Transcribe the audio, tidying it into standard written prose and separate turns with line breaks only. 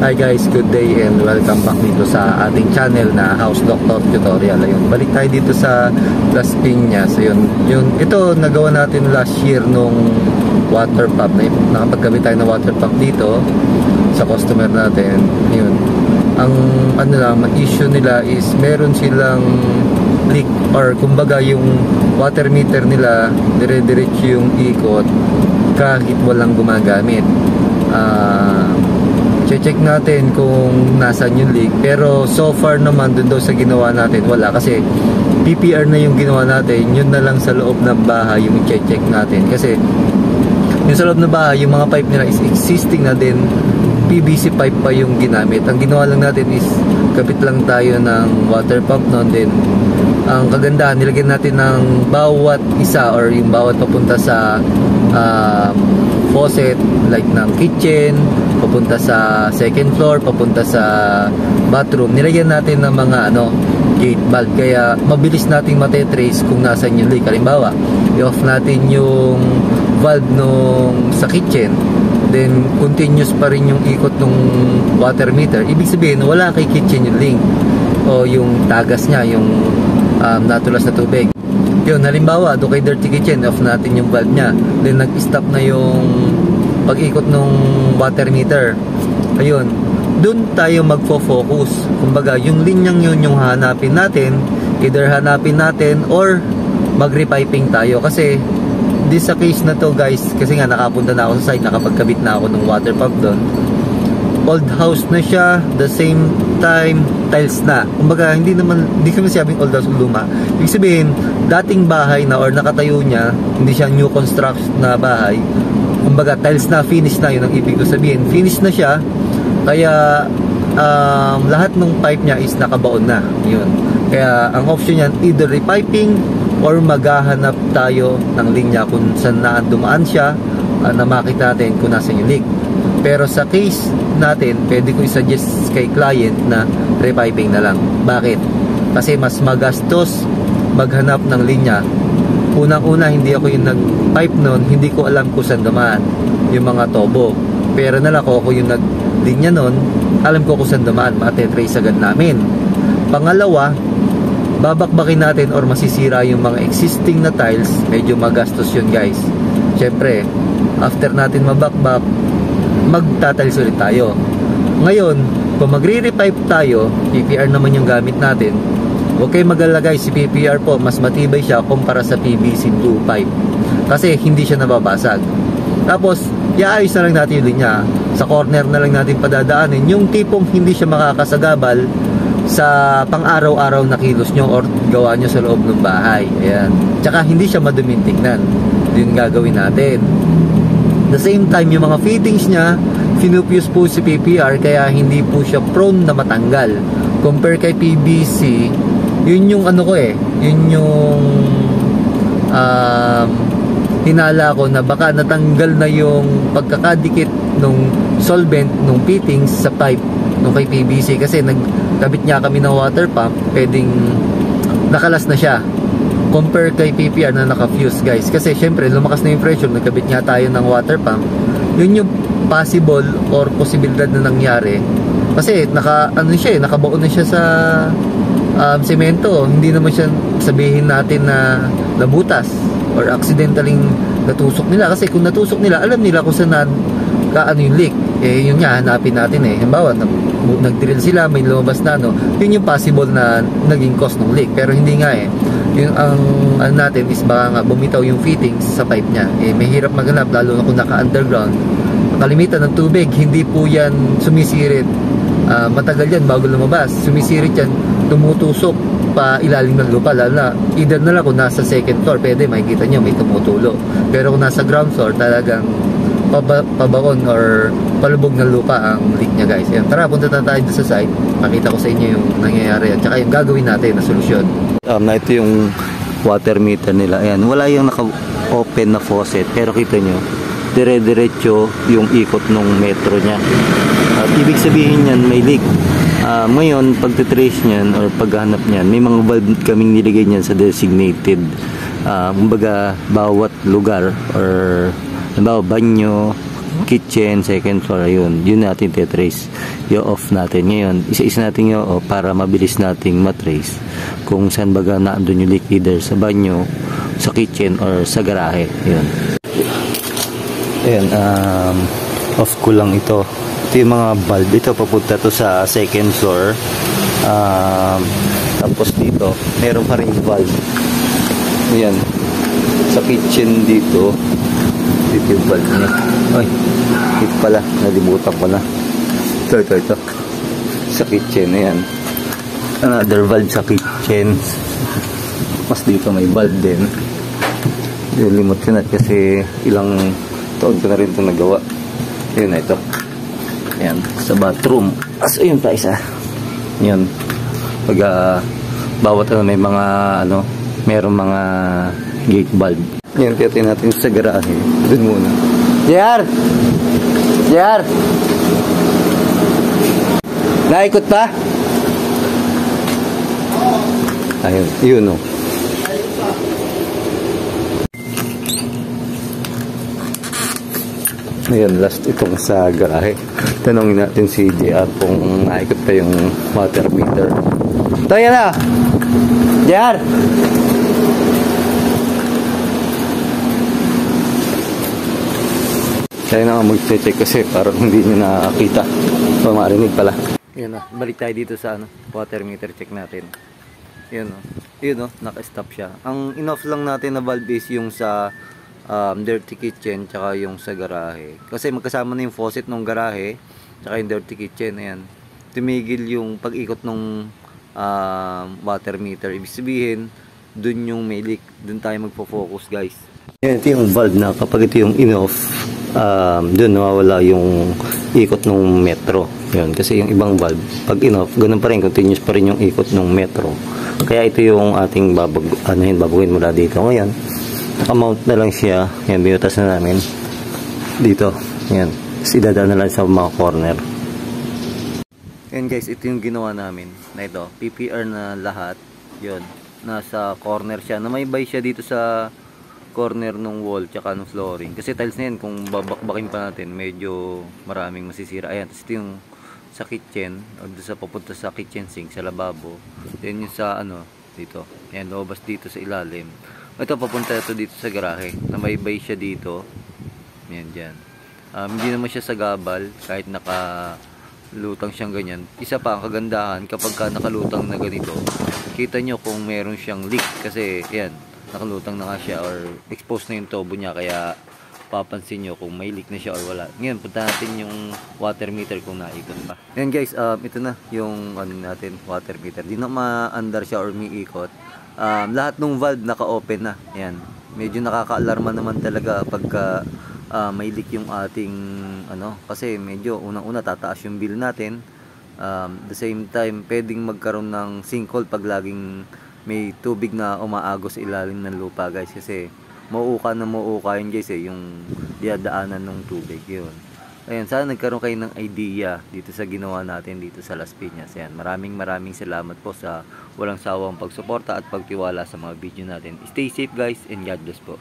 Hi guys, good day and welcome back dito sa ating channel na House Doctor Tutorial. Ayun, balik tayo dito sa Las Piñas. Ayun, ito nagawa natin last year nung water pump. Nakapagkabit tayo ng water pump dito sa customer natin. Ayun, ang issue nila is meron silang leak, or kumbaga yung water meter nila dire-diretso yung ikot kahit walang gumagamit. Check natin kung nasaan yung leak, pero so far naman dun daw sa ginawa natin wala, kasi PPR na yung ginawa natin. Yun na lang sa loob ng bahay yung check natin, kasi yung sa loob ng bahay yung mga pipe nila is existing na din, PVC pipe pa yung ginamit. Ang ginawa lang natin is kapit lang tayo ng water pump noon. Din ang kagandahan, nilagyan natin ng bawat isa, or yung bawat papunta sa faucet, like ng kitchen, papunta sa second floor, papunta sa bathroom, nilagyan natin ng mga gate valve, kaya mabilis nating matetrace kung nasaan yung leak. Halimbawa, i-off natin yung valve nung sa kitchen, then continuous pa rin yung ikot ng water meter, ibig sabihin wala kay kitchen yung leak o yung tagas niya, yung natulas na tubig. Yun, halimbawa doon kay dirty kitchen, off natin yung valve niya, then nag-stop na yung pag-ikot ng water meter. Ayun, doon tayo magfo-focus. Kumbaga, yung linyang yun yung hanapin natin, either hanapin natin or mag-repiping tayo. Kasi this sa case na to guys, kasi nga nakapunta na ako sa site, nakapagkabit na ako ng water pump doon. Old house na siya, the same time tiles na. Kumbaga, hindi kami sabing old house, luma. Ibig sabihin, dating bahay na or nakatayo niya, hindi siya new construction na bahay. Kumbaga, tiles na, finish na, yun ang ibig ko sabihin. Finish na siya, kaya lahat ng pipe niya is nakabaon na. Yun. Kaya ang option niyan, either repiping or maghahanap tayo ng linya kung saan na dumaan siya, na makita natin kung nasa yung leak. Pero sa case natin, pwede ko i-suggest kay client na repiping na lang. Bakit? Kasi mas magastos maghanap ng linya. Unang-una, hindi ako yung nag-pipe nun, hindi ko alam kung saan dumaan yung mga tobo. Pero nala ko ako yung nag-linya nun, alam ko kung saan dumaan, matetrace agad namin. Pangalawa, babakbakin natin or masisira yung mga existing na tiles, medyo magastos yun guys. Syempre, after natin mabakbak, magtatiles ulit tayo. Ngayon, kung magre-repipe tayo, PPR naman yung gamit natin, okay, mag-alala guys, si PPR po mas matibay siya kumpara sa PVC blue pipe, kasi hindi siya nababasag. Tapos iaayos na lang natin yung linya, sa corner na lang natin padadaanin, yung tipong hindi siya makakasagabal sa pang-araw-araw na kilos nyo or gawa nyo sa loob ng bahay. Ayan. Tsaka hindi siya maduming tignan. Yun gagawin natin. The same time, yung mga fittings niya, finupuse po si PPR, kaya hindi po siya prone na matanggal. Compare kay PVC, yun yung yun yung hinala ko na baka natanggal na yung pagkakadikit nung solvent nung fittings sa pipe nung kay PVC, kasi nagkabit niya kami ng water pump, pwedeng nakalas na siya. Compare kay PPR na naka-fuse guys, kasi syempre lumakas na yung pressure, nagkabit niya tayo ng water pump. Yun yung possible or posibilidad na nangyari, kasi nakabaon na siya sa semento. Hindi naman siya sabihin natin na nabutas or accidentally natusok nila, kasi kung natusok nila, alam nila kung saan yung leak. Yun nga, hanapin natin halimbawa, nag-drill sila, may lumabas na yun yung possible na naging cause ng leak. Pero hindi nga yung ang natin is baka nga bumitaw yung fittings sa pipe niya. May hirap maghanap, lalo na kung naka-underground. Kalimitan ng tubig, hindi po yan sumisirit. Matagal yan bago lumabas. Sumisirit yan, tumutusok pa ilalim ng lupa, lalo na either na lang kung nasa second floor, pwede makikita nyo may tumutulo. Pero kung nasa ground floor, talagang pabaon or palubog ng lupa ang leak niya guys. Ayan, tara, punta na tayo sa site, makita ko sa inyo yung nangyayari at saka yung gagawin natin na solusyon. Na ito yung water meter nila. Ayan, wala yung naka-open na faucet, pero kita nyo dire-diretso yung ikot ng metro niya. Ibig sabihin yan may leak. Ngayon, pagtitrace niyan or paghanap niyan, may mga valve kaming nilagay niyan sa designated kumbaga bawat lugar, or halimbawa banyo, kitchen, second floor, yun natin tetrace. I-off natin. Ngayon, isa-isa natin i-off para mabilis nating matrace kung saan baga naandun yung leak, either sa banyo, sa kitchen, or sa garahe. Yun. Ayan, off ko lang ito. Ito yung mga bulb. Ito, papunta to sa second floor. Tapos dito, meron pa rin valve. Ayan. Sa kitchen dito, dito yung valve niya. Ay, ito pala. Nalimutan ko na. Ito. Sa kitchen, ayan. Another valve sa kitchen. Mas dito may valve din. Nilimot ko na kasi ilang taon ko na rin ito nagawa. Ayan na ito. Ayan, sa bathroom. So, yun pa isa. Yun. Pag bawat may mga merong mga gate valve. Yan, tiyatin natin sa garahe. Doon muna. JR! Naikot pa? Ayun, yun o. Ayan, last itong sa garahe. Tanongin natin si JR kung naikot pa yung water meter. Ito, yan na! JR! Kaya na mag-check kasi parang hindi nyo nakakita. O, marinig pala. Yan na, balik tayo dito sa water meter, check natin. Yan o. Yun o, naka-stop siya. Ang in-off lang natin na valve is yung sa dirty kitchen tsaka yung sa garahe. Kasi magkasama na yung faucet ng garahe tsaka yung dirty kitchen. Ayan. Tumigil yung pag-ikot ng water meter. Ibig sabihin, dun yung may leak. Dun tayo magpo-focus, guys. Yan, ito yung valve na kapag ito yung in-off, dun nawawala yung ikot ng metro. Yun, kasi yung ibang valve, pag in-off, ganun pa rin, continuous pa rin yung ikot ng metro. Kaya ito yung ating babaguhin mula dito. Ngayon, naka-mount na lang siya. Yan, binutas na namin dito. Yan, tapos idadaan na lang sa mga corner. Yan guys, ito yung ginawa namin na ito, PPR na lahat. Yun, nasa corner siya, na may bay siya dito sa corner ng wall tsaka ng flooring, kasi tiles na yan, kung babakbakin pa natin medyo maraming masisira. Ayan, tapos ito yung sa kitchen, o sa papunta sa kitchen sink, sa lababo. Then yung sa dito, ayan, lobas dito sa ilalim. Ito, papunta ito dito sa garahe, na may bay siya dito. Ayan, dyan. Hindi naman siya sagabal, kahit nakalutang siyang ganyan. Isa pa, ang kagandahan, kapag ka nakalutang na ganito, kita nyo kung meron siyang leak, kasi ayan, nakalutang na nga siya or exposed na yung tubo niya, kaya papansin nyo kung may leak na siya or wala. Ngayon, punta natin yung water meter kung naikot pa. Yan guys, ito na yung natin, water meter. Di na ma-andar siya or umiikot. Lahat ng valve naka-open na. Yan. Medyo nakaka-alarma naman talaga pagka may leak yung ating kasi medyo unang-una tataas yung bill natin. The same time, pwedeng magkaroon ng sinkhole pag laging may tubig na umaagos sa ilalim ng lupa, guys, kasi mauuka yun, guys, yung diadaanan ng tubig. Yun. Ayun, sana nagkaroon kayo ng idea dito sa ginawa natin dito sa Las Piñas. Ayan, maraming salamat po sa walang sawang pagsuporta at pagtiwala sa mga video natin. Stay safe, guys, and God bless po.